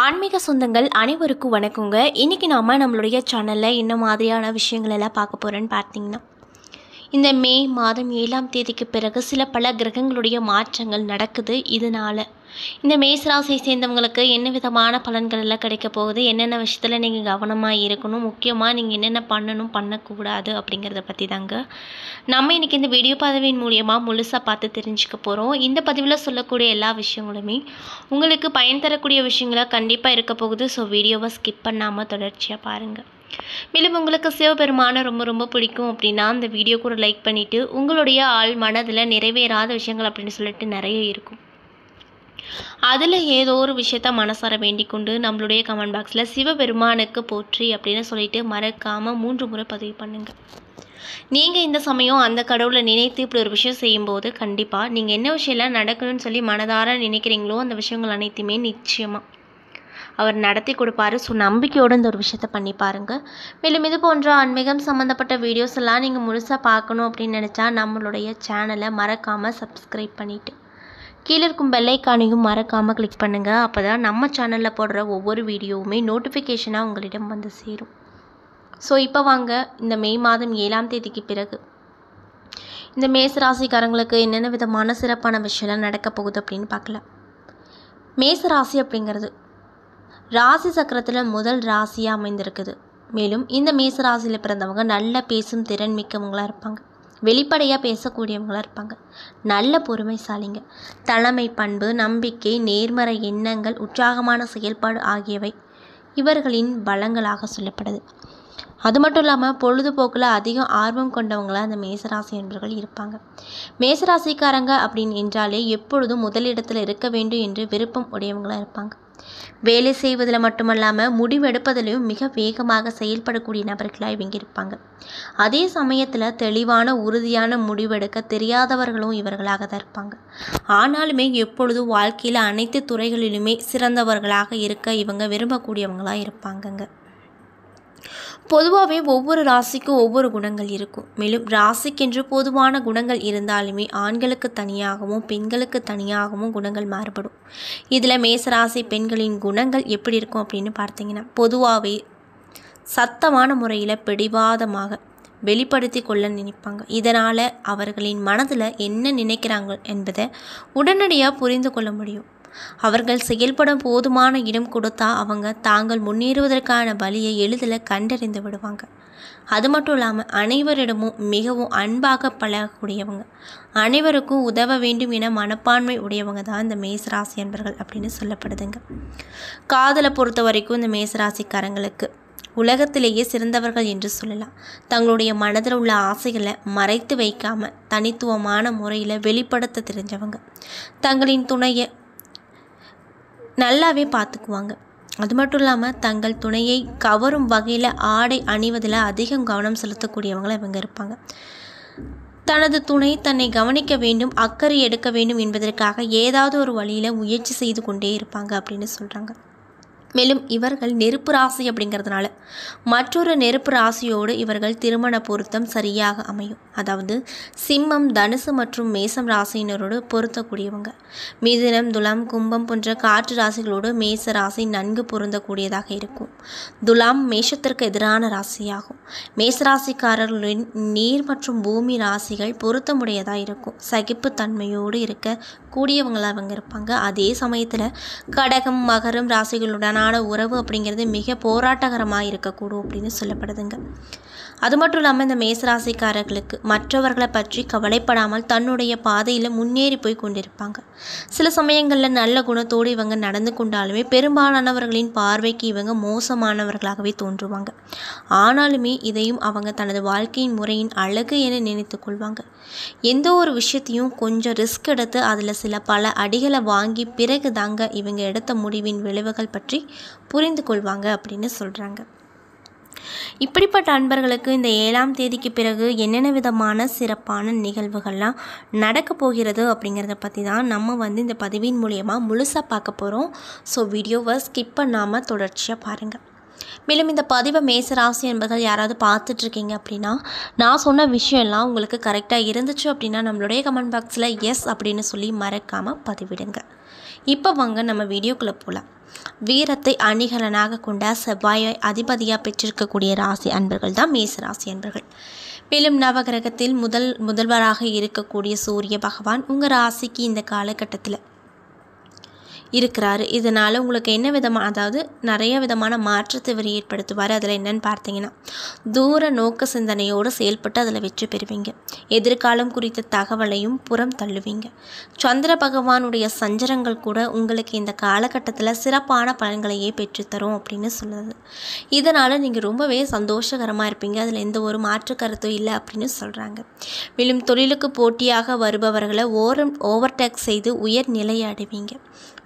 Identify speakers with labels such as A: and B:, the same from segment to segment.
A: ஆன்மீக சொந்தங்கள் அனைவருக்கும் வணக்கங்க. இன்றைக்கி நாம் நம்மளுடைய சேனலில் என்ன மாதிரியான விஷயங்கள் எல்லாம் பார்க்க போகிறோன்னு பார்த்தீங்கன்னா, இந்த மே மாதம் 7ஆம் தேதிக்கு பிறகு சில பல கிரகங்களுடைய மாற்றங்கள் நடக்குது. இதனால் இந்த மேசராசியை சேர்ந்தவங்களுக்கு என்ன விதமான பலன்கள் எல்லாம் கிடைக்க போகுது, என்னென்ன விஷயத்தில் நீங்கள் கவனமாக இருக்கணும், முக்கியமாக நீங்கள் என்னென்ன பண்ணணும் பண்ணக்கூடாது அப்படிங்கிறத பற்றி தாங்க நம்ம இன்றைக்கி இந்த வீடியோ பதிவின் மூலியமாக முழுசாக பார்த்து தெரிஞ்சுக்க போகிறோம். இந்த பதிவில் சொல்லக்கூடிய எல்லா விஷயங்களுமே உங்களுக்கு பயன் தரக்கூடிய விஷயங்களாக கண்டிப்பாக இருக்க போகுது. ஸோ வீடியோவை ஸ்கிப் பண்ணாமல் தொடர்ச்சியாக பாருங்கள். மேலும் உங்களுக்கு சிவபெருமானை ரொம்ப ரொம்ப பிடிக்கும் அப்படின்னா அந்த வீடியோக்கு ஒரு லைக் பண்ணிவிட்டு, உங்களுடைய ஆள் மனதில் நிறைவேறாத விஷயங்கள் அப்படின்னு சொல்லிட்டு நிறைய இருக்கும், அதில் ஏதோ ஒரு விஷயத்த மனசார வேண்டிக் கொண்டு நம்மளுடைய கமெண்ட் பாக்ஸில் சிவபெருமானுக்கு போற்றி அப்படின்னு சொல்லிட்டு மறக்காமல் 3 முறை பதிவு பண்ணுங்கள். நீங்கள் இந்த சமயம் அந்த கடவுளை நினைத்து இப்படி ஒரு விஷயம் செய்யும்போது கண்டிப்பாக நீங்கள் என்ன விஷயம்லாம் நடக்கணும்னு சொல்லி மனதார நினைக்கிறீங்களோ அந்த விஷயங்கள் அனைத்துமே நிச்சயமாக அவர் நடத்தி கொடுப்பாரு. ஸோ நம்பிக்கையோடு இந்த ஒரு விஷயத்த பண்ணி பாருங்கள். மேலும் இது போன்ற ஆன்மீகம் சம்மந்தப்பட்ட வீடியோஸ் எல்லாம் நீங்கள் முழுசாக பார்க்கணும் அப்படின்னு நினச்சா நம்மளுடைய சேனலை மறக்காமல் சப்ஸ்கிரைப் பண்ணிவிட்டு கீழே இருக்கும் பெல் ஐக்கானையும் மறக்காமல் கிளிக் பண்ணுங்கள். அப்போ தான் நம்ம சேனலில் போடுற ஒவ்வொரு வீடியோவுமே நோட்டிஃபிகேஷனாக உங்களிடம் வந்து சேரும். ஸோ இப்போ வாங்க, இந்த மே மாதம் 7ஆம் தேதிக்கு பிறகு இந்த மேசராசிக்காரங்களுக்கு என்னென்ன விதமான சிறப்பான விஷயம்லாம் நடக்க போகுது அப்படின்னு பார்க்கலாம். மேசராசி அப்படிங்கிறது ராசி சக்கரத்தில் முதல் ராசியாக அமைந்திருக்குது. மேலும் இந்த மேசராசியில் பிறந்தவங்க நல்ல பேசும் திறன் மிக்கவங்களாக இருப்பாங்க, வெளிப்படையாக பேசக்கூடியவங்களாக இருப்பாங்க, நல்ல பொறுமைசாலிங்க, தலைமை பண்பு, நம்பிக்கை, நேர்மறை எண்ணங்கள், உற்சாகமான செயல்பாடு ஆகியவை இவர்களின் பலங்களாக சொல்லப்படுது. அது மட்டும் இல்லாமல் பொழுதுபோக்கில் அதிகம் ஆர்வம் கொண்டவங்களாக அந்த மேசராசி என்பவர்கள் இருப்பாங்க. மேசராசிக்காரங்க அப்படின்னு என்றாலே எப்பொழுதும் முதலிடத்தில் இருக்க வேண்டும் என்று விருப்பம் உடையவங்களாக இருப்பாங்க. வேலை செய்வதில் மட்டுமல்லாமல் முடிவெடுப்பதிலையும் மிக வேகமாக செயல்படக்கூடிய நபர்களாக இவங்க இருப்பாங்க. அதே சமயத்தில் தெளிவான உறுதியான முடிவெடுக்க தெரியாதவர்களும் இவர்களாக தான் இருப்பாங்க. ஆனாலுமே எப்பொழுதும் வாழ்க்கையில் அனைத்து துறைகளிலுமே சிறந்தவர்களாக இருக்க இவங்க விரும்பக்கூடியவங்களாக இருப்பாங்கங்க. பொதுவாகவே ஒவ்வொரு ராசிக்கும் ஒவ்வொரு குணங்கள் இருக்கும். மேலும் ராசிக்கென்று பொதுவான குணங்கள் இருந்தாலுமே ஆண்களுக்கு தனியாகவும் பெண்களுக்கு தனியாகவும் குணங்கள் மாறுபடும். இதில் மேசராசி பெண்களின் குணங்கள் எப்படி இருக்கும் அப்படின்னு பார்த்தீங்கன்னா, பொதுவாகவே சத்தமான முறையில் பிடிவாதமாக வெளிப்படுத்தி கொள்ள நினைப்பாங்க. இதனால் அவர்களின் மனதில் என்ன நினைக்கிறாங்க என்பதை உடனடியாக புரிந்து கொள்ள முடியும். அவர்கள் செயல்படும் போதுமான இடம் கொடுத்தா அவங்க தாங்கள் முன்னேறுவதற்கான வழியை எளிதில் கண்டறிந்து விடுவாங்க. அது மட்டும் இல்லாமல் அனைவரிடமும் மிகவும் அன்பாக பழகக்கூடியவங்க, அனைவருக்கும் உதவ வேண்டும் என மனப்பான்மை உடையவங்க தான் இந்த மேசராசி என்பர்கள் அப்படின்னு சொல்லப்படுதுங்க. காதலை பொறுத்த வரைக்கும் இந்த மேசராசிக்காரங்களுக்கு உலகத்திலேயே சிறந்தவர்கள் என்று சொல்லலாம். தங்களுடைய மனதில் உள்ள ஆசைகளை மறைத்து வைக்காமல் தனித்துவமான முறையில் வெளிப்படுத்த தெரிஞ்சவங்க, தங்களின் துணையை நல்லாவே பார்த்துக்குவாங்க. அது மட்டும் இல்லாமல் தங்கள் துணையை கவரும் வகையில் ஆடை அணிவதில் அதிகம் கவனம் செலுத்தக்கூடியவங்கள இவங்க இருப்பாங்க. தனது துணை தன்னை கவனிக்க வேண்டும், அக்கறை எடுக்க வேண்டும் என்பதற்காக ஏதாவது ஒரு வழியில் முயற்சி செய்து கொண்டே இருப்பாங்க அப்படின்னு சொல்கிறாங்க. மேலும் இவர்கள் நெருப்பு ராசி அப்படிங்கிறதுனால மற்றொரு நெருப்பு ராசியோடு இவர்கள் திருமண பொருத்தம் சரியாக அமையும். அதாவது சிம்மம், தனுசு மற்றும் மேசம் ராசியினரோடு பொருத்தக்கூடியவங்க. மிதுனம், துலாம், கும்பம் போன்ற காற்று ராசிகளோடு மேச ராசி நன்கு பொருந்தக்கூடியதாக இருக்கும். துலாம் மேஷத்திற்கு எதிரான ராசியாகும். மேசராசிக்காரர்களின் நீர் மற்றும் பூமி ராசிகள் பொருத்தமுடையதாக இருக்கும். சகிப்புத்தன்மையோடு இருக்க கூடியவங்களாக அவங்க இருப்பாங்க. அதே சமயத்தில் கடகம், மகரம் ராசிகளுடனான உறவு அப்படிங்கிறது மிக போராட்டகரமாக இருக்கக்கூடும் அப்படின்னு சொல்லப்படுதுங்க. அது மட்டும் இல்லாமல் இந்த மேசராசிக்காரர்களுக்கு மற்றவர்களை பற்றி கவலைப்படாமல் தன்னுடைய பாதையில் முன்னேறி போய் கொண்டிருப்பாங்க. சில சமயங்களில் நல்ல குணத்தோடு இவங்க நடந்து கொண்டாலுமே பெரும்பாலானவர்களின் பார்வைக்கு இவங்க மோசமானவர்களாகவே தோன்றுவாங்க. ஆனாலுமே இதையும் அவங்க தனது வாழ்க்கையின் முறையின் அழகு என நினைத்து கொள்வாங்க. எந்த ஒரு விஷயத்தையும் கொஞ்சம் ரிஸ்க் எடுத்து அதில் சில பல அடிகளை வாங்கி பிறகு தாங்க இவங்க எடுத்த முடிவின் விளைவுகள் பற்றி புரிந்து கொள்வாங்க அப்படின்னு சொல்கிறாங்க. இப்படிப்பட்ட அன்பர்களுக்கு இந்த 7ஆம் தேதிக்கு பிறகு என்னென்ன விதமான சிறப்பான நிகழ்வுகள்லாம் நடக்க போகிறது அப்படிங்கிறத பற்றி தான் நம்ம இந்த பதிவின் மூலியமாக முழுசாக பார்க்க போகிறோம். ஸோ வீடியோவை ஸ்கிப் பண்ணாமல் தொடர்ச்சியாக பாருங்கள். மேலும் இந்த பதிவை மேசராசி என்பர்கள் யாராவது பார்த்துட்ருக்கீங்க அப்படின்னா, நான் சொன்ன விஷயம்லாம் உங்களுக்கு கரெக்டாக இருந்துச்சு அப்படின்னா நம்மளுடைய கமெண்ட் பாக்ஸில் எஸ் அப்படின்னு சொல்லி மறக்காமல் பதிவிடுங்க. இப்போ வாங்க நம்ம வீடியோக்குள்ளே போகலாம். வீரத்தை அணிகலனாக கொண்ட செவ்வாயை அதிபதியாக பெற்றிருக்கக்கூடிய ராசி அன்பர்கள் தான் மேச ராசி அன்பர்கள். மேலும் நவகிரகத்தில் முதல்வராக இருக்கக்கூடிய சூரிய பகவான் உங்கள் ராசிக்கு இந்த காலகட்டத்தில் இருக்கிறாரு. இதனால் உங்களுக்கு என்ன விதமான, அதாவது நிறைய விதமான மாற்றத்தை இவர் ஏற்படுத்துவார். அதில் என்னென்னு பார்த்தீங்கன்னா, தூர நோக்க சிந்தனையோடு செயல்பட்டு அதில் வெற்றி பெறுவீங்க. எதிர்காலம் குறித்த தகவலையும் புறம் தள்ளுவீங்க. சந்திர பகவானுடைய சஞ்சரங்கள் கூட உங்களுக்கு இந்த காலகட்டத்தில் சிறப்பான பலன்களையே பெற்றுத்தரும் அப்படின்னு சொல்லுது. இதனால் நீங்கள் ரொம்பவே சந்தோஷகரமாக இருப்பீங்க. அதில் எந்த ஒரு மாற்று கருத்தும் இல்லை அப்படின்னு சொல்கிறாங்க. மேலும் தொழிலுக்கு போட்டியாக வருபவர்களை ஓவர்டேக் செய்து உயர் நிலையை அடைவீங்க.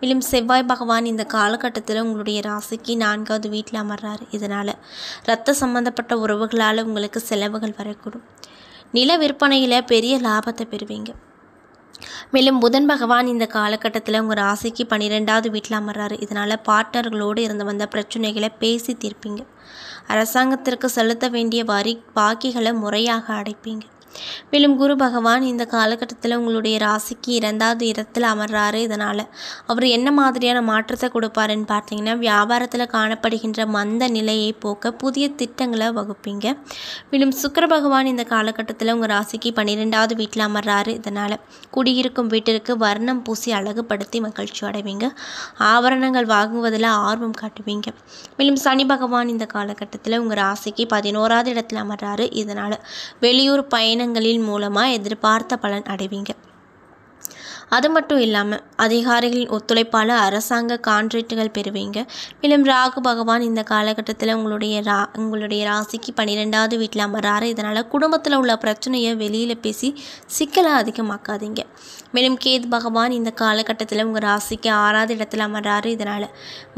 A: மேலும் செவ்வாய் பகவான் இந்த காலகட்டத்தில் உங்களுடைய ராசிக்கு 4வது வீட்டில் அமர்றாரு. இதனால் இரத்த சம்பந்தப்பட்ட உறவுகளால் உங்களுக்கு செலவுகள் வரக்கூடும். நில விற்பனையில் பெரிய லாபத்தை பெறுவீங்க. மேலும் புதன் பகவான் இந்த காலகட்டத்தில் உங்கள் ராசிக்கு 12வது வீட்டில் அமர்றாரு. இதனால் பார்ட்னர்களோடு இருந்து வந்த பிரச்சனைகளை பேசி தீர்ப்பீங்க. அரசாங்கத்திற்கு செலுத்த வேண்டிய வரி பாக்கிகளை முறையாக அடைப்பீங்க. மேலும் குரு பகவான் இந்த காலகட்டத்தில் உங்களுடைய ராசிக்கு 2வது இடத்தில் அமர்றாரு. இதனால் அவர் என்ன மாதிரியான மாற்றத்தை கொடுப்பாருன்னு பார்த்தீங்கன்னா, வியாபாரத்தில் காணப்படுகின்ற மந்த நிலையை போக்க புதிய திட்டங்களை வகுப்பீங்க. மேலும் சுக்கிர பகவான் இந்த காலகட்டத்தில் உங்கள் ராசிக்கு 12வது வீட்டில் அமர்றாரு. இதனால் குடியிருக்கும் வீட்டிற்கு வர்ணம் பூசி அழகுபடுத்தி மகிழ்ச்சி அடைவீங்க. ஆபரணங்கள் வாங்குவதில் ஆர்வம் காட்டுவீங்க. மேலும் சனி பகவான் இந்த காலகட்டத்தில் உங்கள் ராசிக்கு 11வது இடத்தில் அமர்றாரு. இதனால் வெளியூர் பயணங்களின் மூலமாக எதிர்பார்த்த பலன் அடைவீங்க. அது மட்டும் இல்லாமல் அதிகாரிகளின் ஒத்துழைப்பால் அரசாங்க கான்ட்ராக்டுகள் பெறுவீங்க. மேலும் ராகு பகவான் இந்த காலகட்டத்தில் உங்களுடைய ராசிக்கு 12வது வீட்டில் அமர்றாரு. இதனால் குடும்பத்தில் உள்ள பிரச்சனையை வெளியில் பேசி சிக்கலை அதிகமாக்காதீங்க. மேலும் கேது பகவான் இந்த காலகட்டத்தில் உங்கள் ராசிக்கு 6வது இடத்தில் அமர்றாரு. இதனால்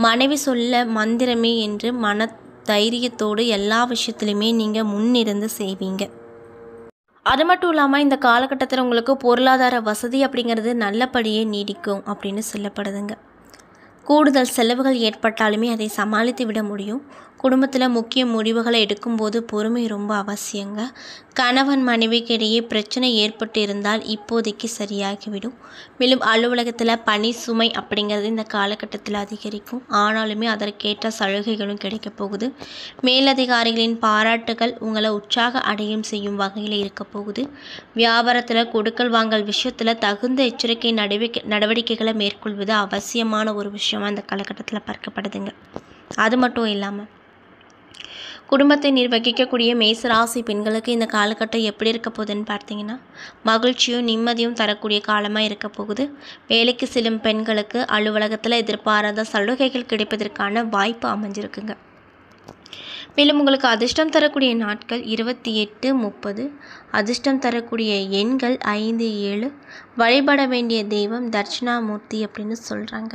A: மனைவி சொல்ல மந்திரமே என்று மன தைரியத்தோடு எல்லா விஷயத்துலையுமே நீங்கள் முன்னிருந்து செய்வீங்க. அது மட்டும் இல்லாமல் இந்த காலகட்டத்தில் உங்களுக்கு பொருளாதார வசதி அப்படிங்கிறது நல்லபடியே நீடிக்கும் அப்படின்னு சொல்லப்படுதுங்க. கூடுதல் செலவுகள் ஏற்பட்டாலுமே அதை சமாளித்து விட முடியும். குடும்பத்தில் முக்கிய முடிவுகளை எடுக்கும்போது பொறுமை ரொம்ப அவசியங்க. கணவன் மனைவிக்கு இடையே பிரச்சனை ஏற்பட்டு இருந்தால் இப்போதைக்கு சரியாகிவிடும். மேலும் அலுவலகத்தில் பணி சுமை அப்படிங்கிறது இந்த காலகட்டத்தில் அதிகரிக்கும். ஆனாலுமே அதற்கேற்ற சலுகைகளும் கிடைக்க போகுது. மேலதிகாரிகளின் பாராட்டுகள் உங்களை உற்சாக அடையும் செய்யும் வகையில் இருக்க போகுது. வியாபாரத்தில் கொடுக்கல் வாங்கல் விஷயத்தில் தகுந்த எச்சரிக்கை நடவடிக்கைகளை மேற்கொள்வது அவசியமான ஒரு விஷயமாக இந்த காலகட்டத்தில் பார்க்கப்படுதுங்க. அது மட்டும் இல்லாமல் குடும்பத்தை நிர்வகிக்கக்கூடிய மேசராசி பெண்களுக்கு இந்த காலகட்டம் எப்படி இருக்க போகுதுன்னு பார்த்தீங்கன்னா, மகிழ்ச்சியும் நிம்மதியும் தரக்கூடிய காலமாக இருக்க போகுது. வேலைக்கு செல்லும் பெண்களுக்கு அலுவலகத்தில் எதிர்பாராத சலுகைகள் கிடைப்பதற்கான வாய்ப்பு அமைஞ்சிருக்குங்க. மேலும் உங்களுக்கு அதிர்ஷ்டம் தரக்கூடிய நாட்கள் 28, 30. அதிர்ஷ்டம் தரக்கூடிய எண்கள் 5, 7. வழிபட வேண்டிய தெய்வம் தட்சிணாமூர்த்தி அப்படின்னு சொல்கிறாங்க.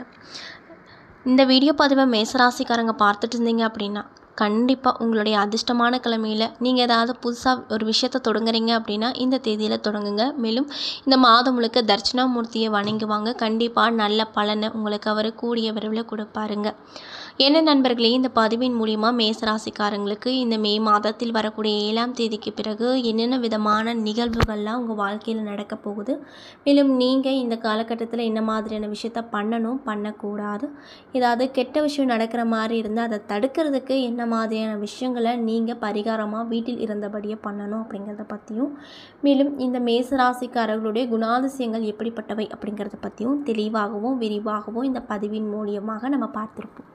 A: இந்த வீடியோ பதிவை மேசராசிக்காரங்க பார்த்துட்டு இருந்தீங்க அப்படின்னா, கண்டிப்பாக உங்களுடைய அதிர்ஷ்டமான கிழமையில் நீங்கள் ஏதாவது புதுசாக ஒரு விஷயத்தை தொடங்குறீங்க அப்படின்னா இந்த தேதியில் தொடங்குங்க. மேலும் இந்த மாதம் முழுக்க தட்சிணாமூர்த்தியை வணங்குவாங்க. கண்டிப்பாக நல்ல பலனை உங்களுக்கு அவர் கூடிய விரைவில் கொடுப்பாருங்க. என்ன நண்பர்களே, இந்த பதிவின் மூலிமா மேசராசிக்காரங்களுக்கு இந்த மே மாதத்தில் வரக்கூடிய 7ஆம் தேதிக்கு பிறகு என்னென்ன விதமான நிகழ்வுகள்லாம் உங்கள் வாழ்க்கையில் நடக்க போகுது, மேலும் நீங்கள் இந்த காலகட்டத்தில் என்ன மாதிரியான விஷயத்த பண்ணணும் பண்ணக்கூடாது, ஏதாவது கெட்ட விஷயம் நடக்கிற மாதிரி இருந்தால் அதை தடுக்கிறதுக்கு என்ன மாதிரியான விஷயங்களை நீங்கள் பரிகாரமாக வீட்டில் இருந்தபடியே பண்ணணும் அப்படிங்கிறத பற்றியும், மேலும் இந்த மேசராசிக்காரர்களுடைய குணாதிசயங்கள் எப்படிப்பட்டவை அப்படிங்கிறத பற்றியும் தெளிவாகவும் விரிவாகவும் இந்த பதிவின் மூலியமாக நம்ம பார்த்துருப்போம்.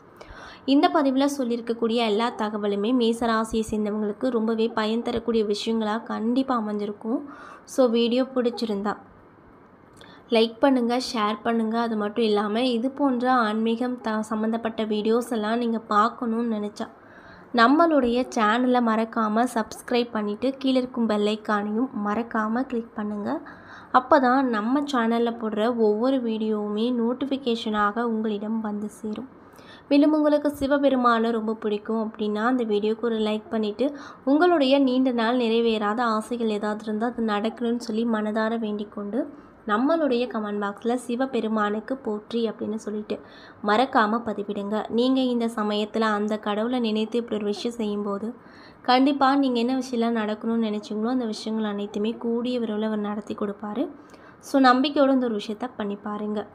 A: இந்த பதிவில் சொல்லியிருக்கக்கூடிய எல்லா தகவலுமே மேசராசியை சேர்ந்தவங்களுக்கு ரொம்பவே பயன் தரக்கூடிய விஷயங்களாக கண்டிப்பாக அமைஞ்சிருக்கும். ஸோ வீடியோ பிடிச்சிருந்தா லைக் பண்ணுங்கள், ஷேர் பண்ணுங்கள். அது மட்டும் இல்லாமல் இது போன்ற ஆன்மீகம் சம்மந்தப்பட்ட வீடியோஸ் எல்லாம் நீங்கள் பார்க்கணுன்னு நினச்சா நம்மளுடைய சேனலை மறக்காமல் சப்ஸ்கிரைப் பண்ணிவிட்டு கீழே இருக்கும் பெல் ஐக்கானையும் மறக்காமல் கிளிக் பண்ணுங்கள். அப்போ தான் நம்ம சேனலில் போடுற ஒவ்வொரு வீடியோவுமே நோட்டிஃபிகேஷனாக உங்களிடம் வந்து சேரும். மேலும் உங்களுக்கு சிவபெருமானை ரொம்ப பிடிக்கும் அப்படின்னா அந்த வீடியோக்கு ஒரு லைக் பண்ணிவிட்டு உங்களுடைய நீண்ட நாள் நிறைவேறாத ஆசைகள் ஏதாவது இருந்தால் அது நடக்கணும்னு சொல்லி மனதார வேண்டிக் கொண்டு நம்மளுடைய கமெண்ட் பாக்ஸில் சிவபெருமானுக்கு போற்றி அப்படின்னு சொல்லிட்டு மறக்காமல் பதிவிடுங்க. நீங்கள் இந்த சமயத்தில் அந்த கடவுளை நினைத்து இப்படி ஒரு விஷயம் செய்யும்போது கண்டிப்பாக நீங்கள் என்ன விஷயம்லாம் நடக்கணும்னு நினச்சிங்களோ அந்த விஷயங்கள் அனைத்துமே கூடிய விரைவில் அவர் நடத்தி கொடுப்பாரு. ஸோ நம்பிக்கையோடு இந்த ஒரு விஷயத்த பண்ணி பாருங்கள்.